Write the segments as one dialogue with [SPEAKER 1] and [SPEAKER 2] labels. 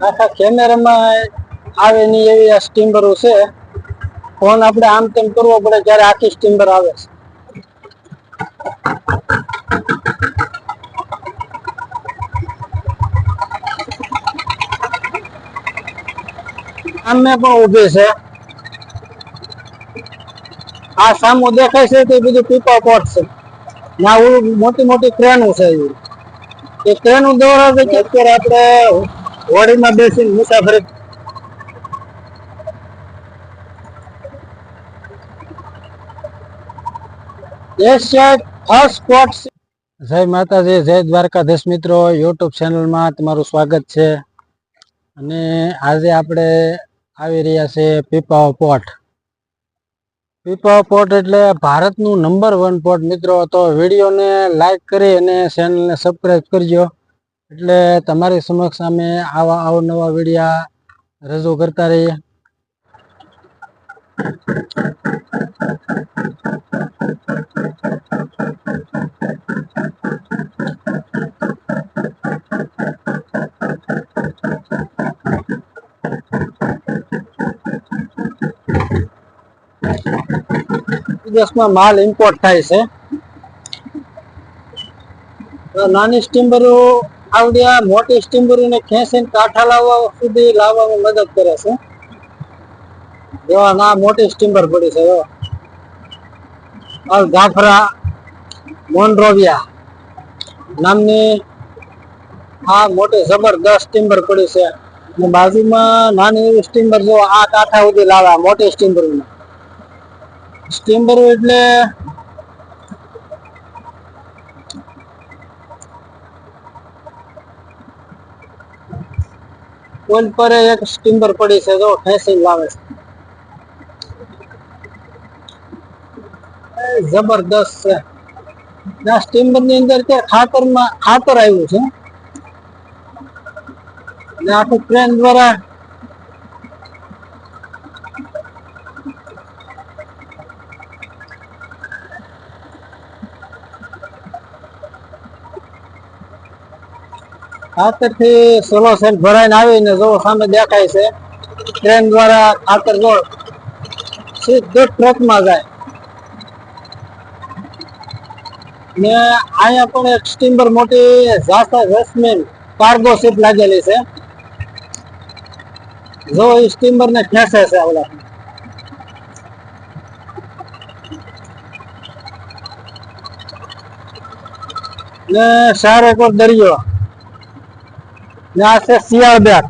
[SPEAKER 1] આખા કેમેરામાં આવે નહીં એવી આ સ્ટીમરો છે. ફોન આપણે આમ તેમ કરવો પડે ત્યારે આખી સ્ટીમર આવે છે. આમે પણ ઉભી છે. આ સામો દેખાય છે તે બધું પીપા પોટ છે. ના મોટી મોટી ક્રેનો છે. એ ક્રેનો દ્વારા અત્યારે આપણે હોડીમાં બેસીને મુસાફરી જય માતાજી, જય દ્વારકાધીશ મિત્રો. યુટ્યુબ ચેનલમાં તમારું સ્વાગત છે. અને આજે આપણે આવી રહ્યા છે પીપાઓ પોટ. પીપાઓ પોટ એટલે ભારતનું નંબર 1 પોટ મિત્રો. તો વિડીયોને લાઈક કરી અને ચેનલને સબસ્ક્રાઈબ કરજો, એટલે તમારી સમક્ષ અમે આવા અવનવા વિડીયા રજૂ કરતા રહીએ. વિદેશમાં માલ ઇમ્પોર્ટ થાય છે. નાની સ્ટીમરો આવડિયા મોટી સ્ટીમરોને ખેંચીને કાંઠા લાવવા સુધી લાવવામાં મદદ કરે છે. જેવા ના મોટી સ્ટીમર પડી છે. જાફરા મોનરોવિયા નામની આ મોટી જબરદસ્ત સ્ટીમર પડી છે. અને બાજુમાં નાની એવી સ્ટીમર જો આ કાંઠા સુધી લાવવા મોટી સ્ટીમરો એટલે પોલ પર એક સ્ટીમર પડી છે, જો ખેંચીને લાવે છે. જબરદસ્ત છે. આ સ્ટીમર ની અંદર ખાતર આવ્યું છે. અને આખું ટ્રેન દ્વારા ખાતર થી સોલો સેટ ભરાઈને આવીને જો સામે દેખાય છે ટ્રેન દ્વારા ખાતર જો સીધું ટ્રકમાં જાય. ને અહીંયા પણ એક સ્ટીમર મોટી ઝાસા જસ્મીન કાર્ગો શિપ લાગેલી છે. જો એ સ્ટીમર ને ખેંચે છે. ઓલા ને સારો પર દરિયો ને આ છે શિયાળ બેટ.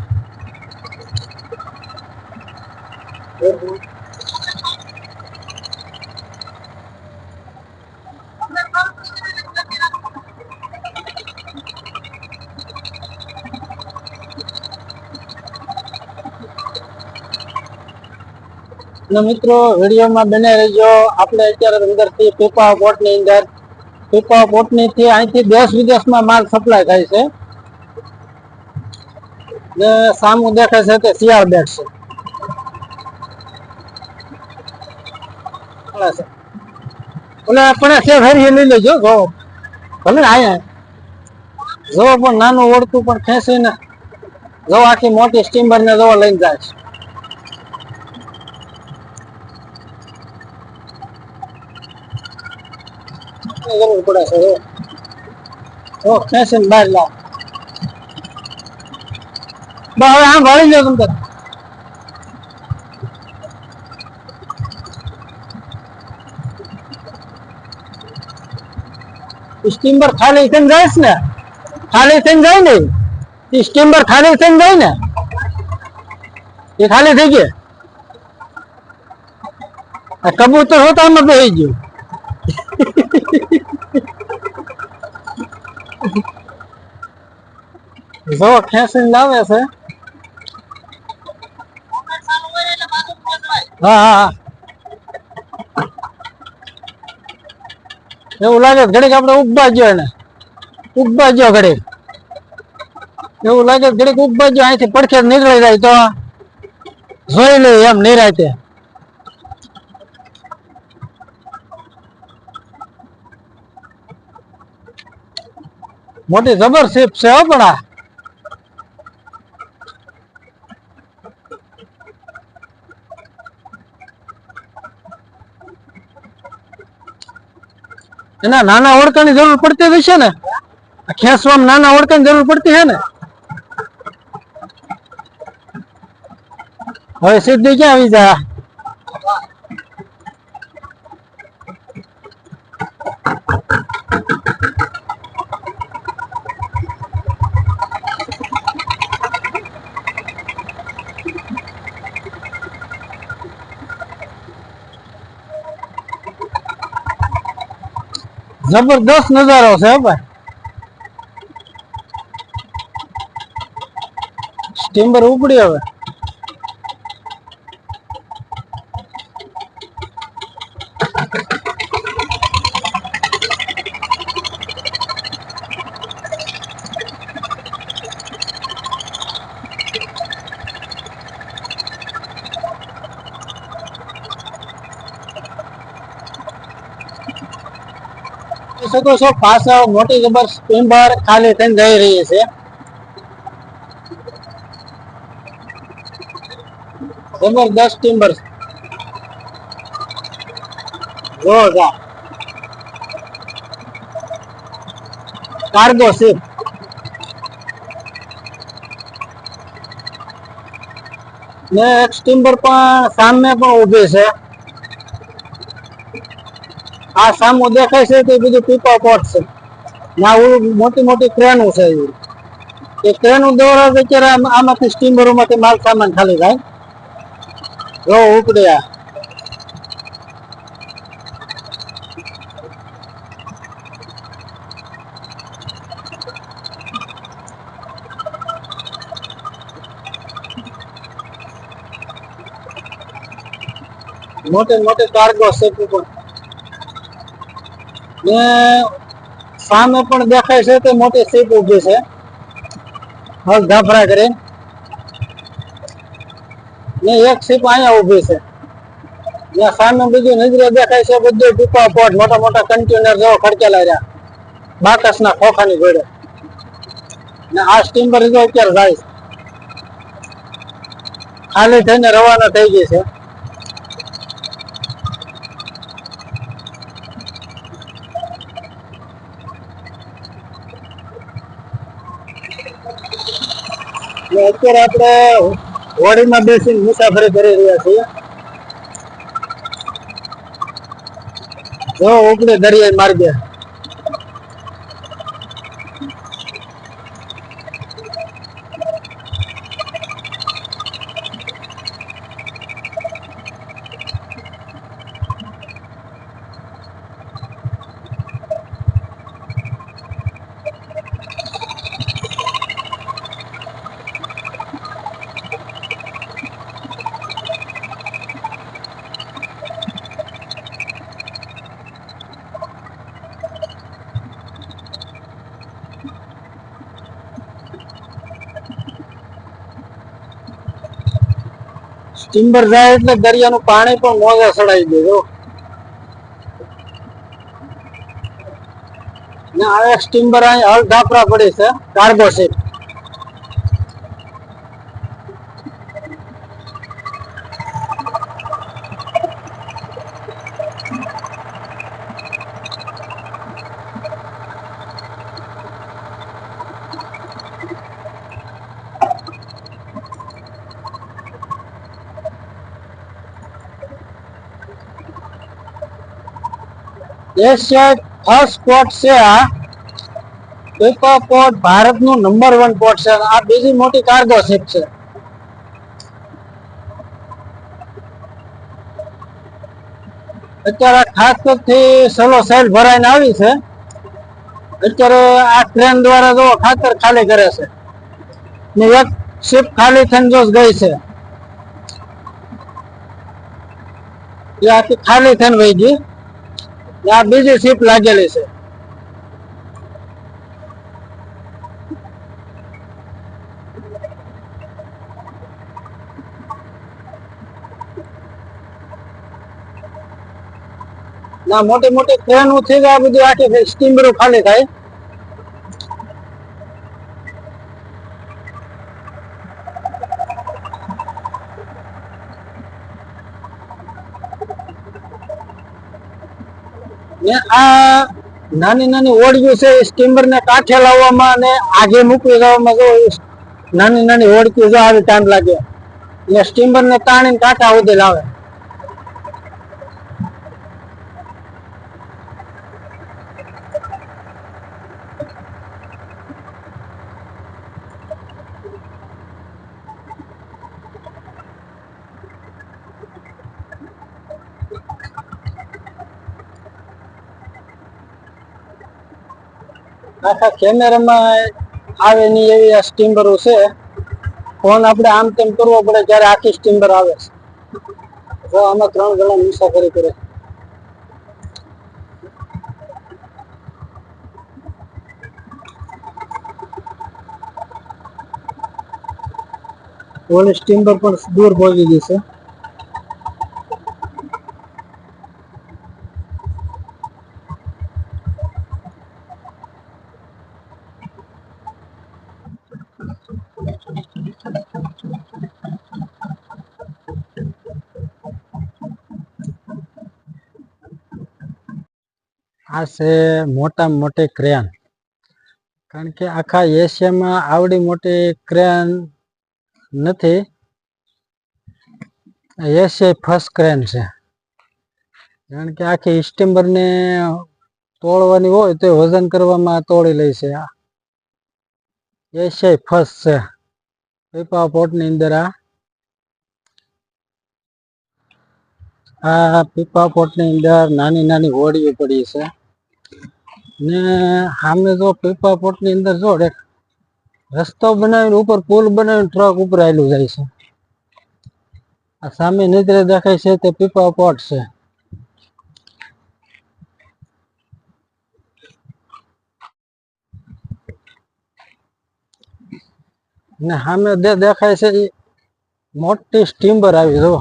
[SPEAKER 1] મિત્રો વિડીયોમાં બને રહેજો. આપણે અત્યારે અંદરથી પીપા પોટ ની અંદર પીપા પોટ ની થી અહીંથી દેશ વિદેશમાં માલ સપ્લાય થાય છે. ને સામું દેખાય છે તે શિયાળ બેટ છે. ઓલા પણ છે ફેરી લઈ લેજો. જો ભલે ને આયા જો પણ નાનું ઓળતું પણ ખેંચીને જો આખી મોટી સ્ટીમર ને જો લઈને જાય છે. જરૂર પડે છે. ખેંચીને બહાર લાવ. હવે આમ વાળી લો તમે. સ્ટીમર ખાલી થઈને જાય ને, ખાલી થઈને જાય ને સ્ટીમર ખાલી થઈને જાય ને એ ખાલી થઈ ગઈ. કબૂતર હોતા આમાં થઈ ગયું. જો ખેંચીને લાવે છે. હા હા એવું લાગે ઘડીક આપણે ઉભા ગયો એને ઉભા ગયો ઘડીક એવું લાગે ઘડીક ઉભા ગયો અહીંથી પડખે નીકળી જાય તો જોઈ લે એમ નિરાતે. મોટી જબર શિપ છે. પણ એના નાના ઓળખાની જરૂર પડતી જ છે ને, ખેંચવામાં નાના ઓળખાની જરૂર પડતી છે ને. હવે સીધી ક્યાં આવી જા. જબરદસ્ત નજારો છે ભાઈ. સ્ટીમર ઉપડી હવે. શકો છો પાછળ મોટી જબર સ્ટીમર ખાલી થઈને જઈ રહી છે. જબરદસ્ત સ્ટીમર જોરદાર કાર્ગો શિપ. ને એક સ્ટીમર પણ સામે પણ ઉભી છે. આ સામું દેખાય છે તે બધું પીપા પોર્ટ છે. ના મોટી મોટી ક્રેનો છે. એ ક્રેનો દ્વારા અત્યારે આમાંથી સ્ટીમરોમાંથી માલ સામાન ખાલી થાય. જો ઉપડ્યા મોટી મોટી કાર્ગો શિપ પણ. ને સામે પણ દેખાય છે તે મોટી શિપ ઉભી છે હલ ધાફરા કરી. ને એક શિપ અહીંયા ઉભી છે. ત્યાં સામે બીજું નજરે દેખાય છે બધું પીપા પોર્ટ મોટા મોટા કન્ટેનર જેવો ખડકેલા રહ્યા બાકસના ખોખાની જોડે. ને આ સ્ટીમર જો અત્યારે જાય છે ખાલી થઈને રવાના થઈ ગઈ છે. અત્યારે આપણે હોડીમાં બેસીને મુસાફરી કરી રહ્યા છીએ. જો ઉપડે દરિયાઈ માર્ગે. સ્ટીમર જાય એટલે દરિયાનું પાણી પણ મોજે ચડાવી દેજો. ને આ એક સ્ટીમર અહીં હલ ધાપરા પડી છે cargo ship. Asia first port છે આ પીપા પોર્ટ. ભારતનું નંબર 1 પોર્ટ છે. આ બીજી મોટી કાર્ગો શિપ છે. અત્યારે ખાસ થી સલો સેલ ભરાઈને આવી છે. અત્યારે આ ટ્રેન દ્વારા જો ખાતર ખાલી કરે છે ને એક શિપ ખાલી થઈને જો ગઈ છે એ આખી ખાલી થઈને વહી ગઈ. આ બીજી શિપ લાગેલી છે. ના મોટી મોટી ટ્રેનો થી આ બધી આખી સ્ટીમરો ખાલી થાય. ને આ નાની નાની ઓળીઓ છે એ સ્ટીમર ને કાંઠે લાવવામાં અને આગે મૂકી જવામાં જો નાની નાની ઓળીઓ જો આવી ટાઈમ લાગે એટલે સ્ટીમર ને તાણીને કાંઠા સુધી લાવે. આખા કેમેરામાં આવે ની એવી આ સ્ટીમરો છે. ફોન આપણે આમ તેમ કરવો પડે ત્યારે આખી સ્ટીમર આવે છે. જો આમાં 3 જણા મુસાફરી કરે. ઓલી સ્ટીમર પણ દૂર પહોંચી ગઈ છે. આ છે મોટામાં મોટી ક્રેન. કારણ કે આખા એશિયામાં આવડી મોટી ક્રેન નથી. એશિયા ફર્સ્ટ ક્રેન છે. કારણ કે આખી સ્ટીમર ને તોડવાની હોય તો વજન કરવામાં તોડી લે છે. એશિયા ફર્સ્ટ છે પીપા પોર્ટ ની અંદર. આ પીપા પોર્ટ ની અંદર નાની નાની હોડીઓ પડી છે ને સામે જો પીપા પોર્ટ ની અંદર જો રસ્તો બનાવીને ઉપર પુલ બનાવીને ટ્રક ઉપર આવેલું જાય છે. આ સામે નજરે દેખાય છે તે પીપા પોર્ટ છે. ને સામે દેખાય છે મોટી સ્ટીમર આવી જો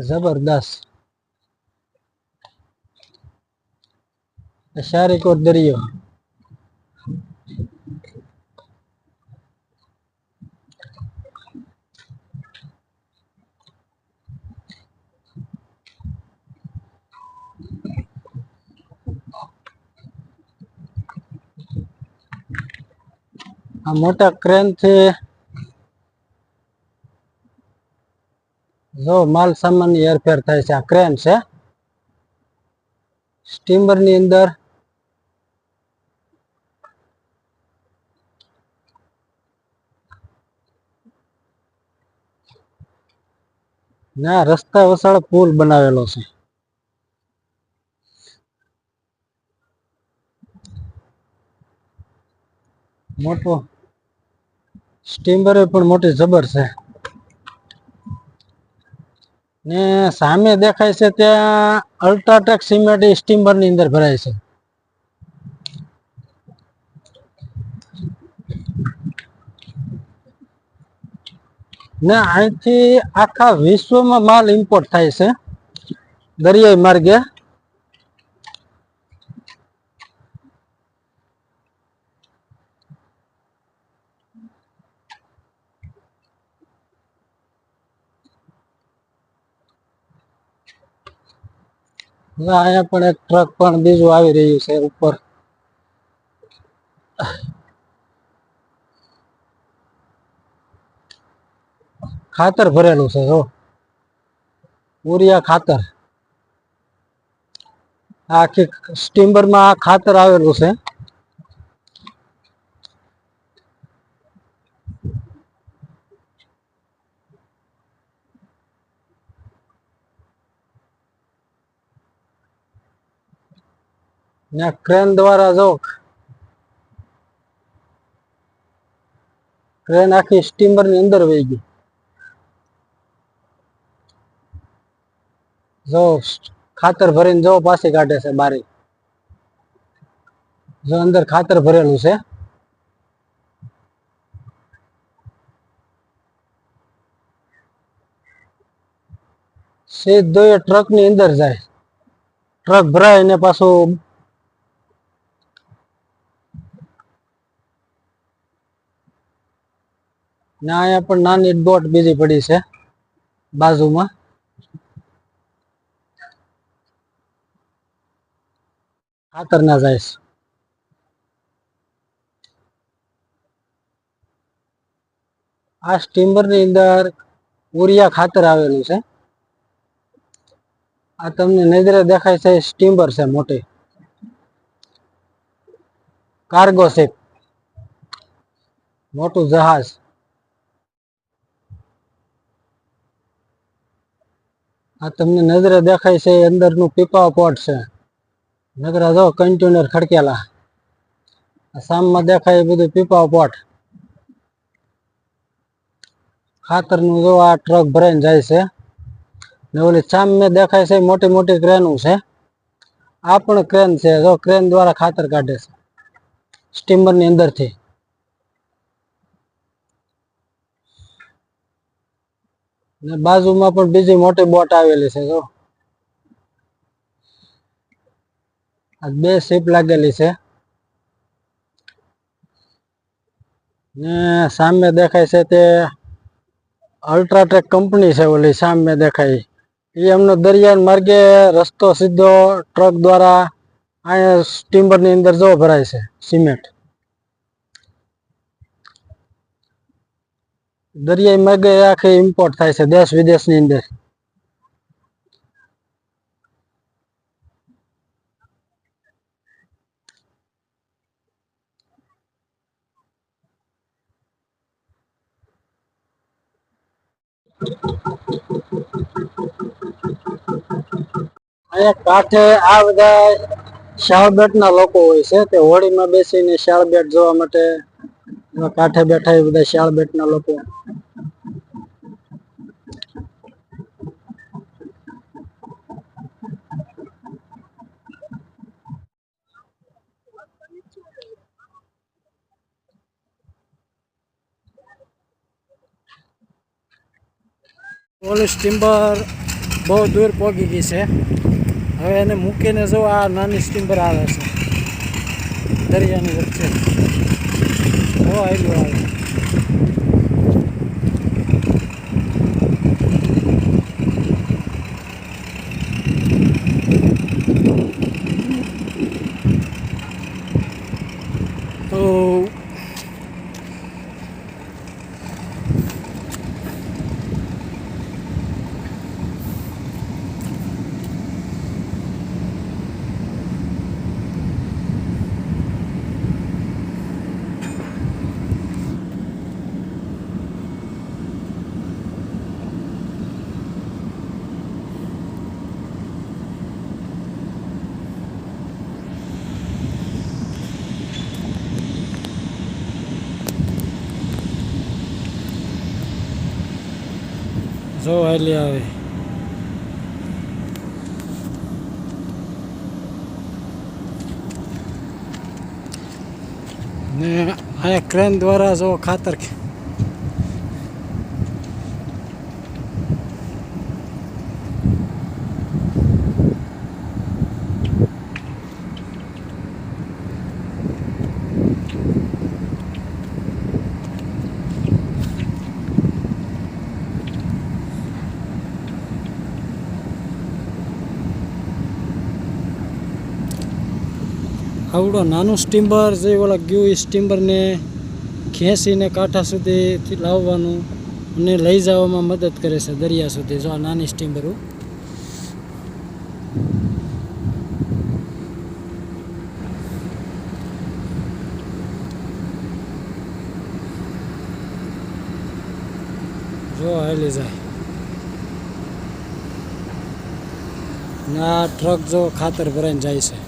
[SPEAKER 1] જબરદસ્ત. સારીકોટ દરિયો. આ મોટા ક્રેન થી જો માલ સામાન ની હેરફેર થાય છે. આ ક્રેન છે સ્ટીમર ની અંદર. ના રસ્તા વસાળ પુલ બનાવેલો છે. મોટો સ્ટીમર પણ મોટી જબર છે. ને સામે દેખાય છે ત્યાં અલ્ટ્રાટેક સિમેન્ટ સ્ટીમર ની અંદર ભરાય છે. ને અહીંથી આખા વિશ્વમાં માલ ઇમ્પોર્ટ થાય છે દરિયાઈ માર્ગે. અહીંયા પણ એક ટ્રક પણ બીજું આવી રહ્યું છે ઉપર. ખાતર ભરેલું છે જો ઉરિયા ખાતર. આખી સ્ટીમર માં ખાતર આવેલું છે. ને ક્રેન દ્વારા જો ક્રેન આખી સ્ટીમર ની અંદર વહી ગઈ. જો ખાતર ભરીને જો પાછી કાઢે છે બારી. જો અંદર ખાતર ભરેલું છે. સીધો એ ટ્રક ની અંદર જાય. ટ્રક ભરાય ને પાછું ને અહીંયા પણ નાની બોટ બીજી પડી છે બાજુમાં. ખાતરના જાય છે. આ સ્ટીમરની અંદર ઉરિયા ખાતર આવેલું છે. આ તમને નજરે દેખાય છે સ્ટીમર છે મોટી, કાર્ગો શિપ, મોટું જહાજ. આ તમને નજરે દેખાય છે અંદરનું પીપાવ પોટ છે. નજરા જો કન્ટેનર ખડકેલા. સામમાં દેખાય એ બધું પીપાવ પોટ. ખાતરનું જો આ ટ્રક ભરાઈને જાય છે. ને ઓલી સામે દેખાય છે મોટી મોટી ક્રેનું છે. આ પણ ક્રેન છે, જો ક્રેન દ્વારા ખાતર કાઢે છે સ્ટીમરની અંદરથી. ને બાજુમાં પણ બીજી મોટી બોટ આવેલી છે. જો આ બે શિપ લાગેલી છે. ને સામે દેખાય છે તે અલ્ટ્રાટેક કંપની છે. ઓલી સામે દેખાય એ એમનો દરિયા માર્ગે રસ્તો સીધો ટ્રક દ્વારા અહીંયા સ્ટીમરની અંદર જો ભરાય છે સિમેન્ટ. દરિયાઈ માર્ગે આખી ઇમ્પોર્ટ થાય છે દેશ વિદેશની અંદર. અહીંયા કાંઠે આ બધા શાળબેટના લોકો હોય છે. તે હોળીમાં બેસીને શાળબેટ જોવા માટે કાંઠે બેઠા એ બધા શાળબેટના લોકો. ઓલી સ્ટીમર બહુ દૂર પહોંચી ગઈ છે. હવે એને મૂકીને જો આ નાની સ્ટીમર આવે છે દરિયાની વચ્ચે. બહુ આવેલું આવે. તો જો હાલી આવે. ને આ ક્રેન દ્વારા જો ખાતર આવડો નાનું સ્ટીમર જે ઓલા ગયું એ સ્ટીમરને ખેંચીને કાંઠા સુધીથી લાવવાનું અને લઈ જવામાં મદદ કરે છે દરિયા સુધી. જો આ નાની સ્ટીમરો જો હાલી જાય. ને આ ટ્રક જો ખાતર ભરાઈને જાય છે.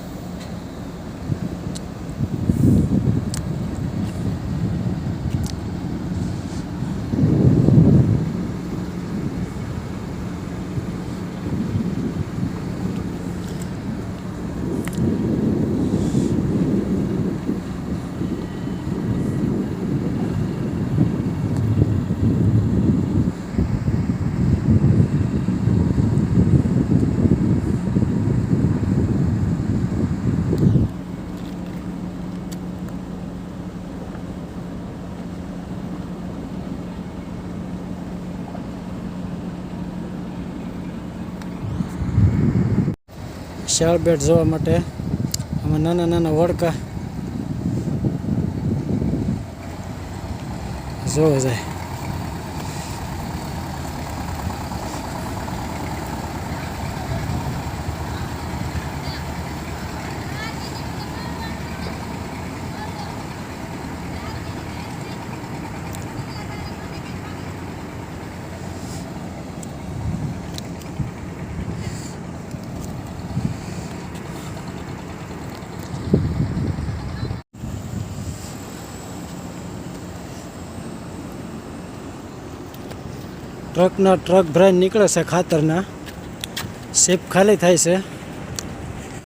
[SPEAKER 1] શાળબેટ જોવા માટે અમે આમાં નાના નાના વડકા જોવે જાય. ટ્રકના ટ્રક ભરાઈને નીકળે છે ખાતરના. શિપ ખાલી થાય છે.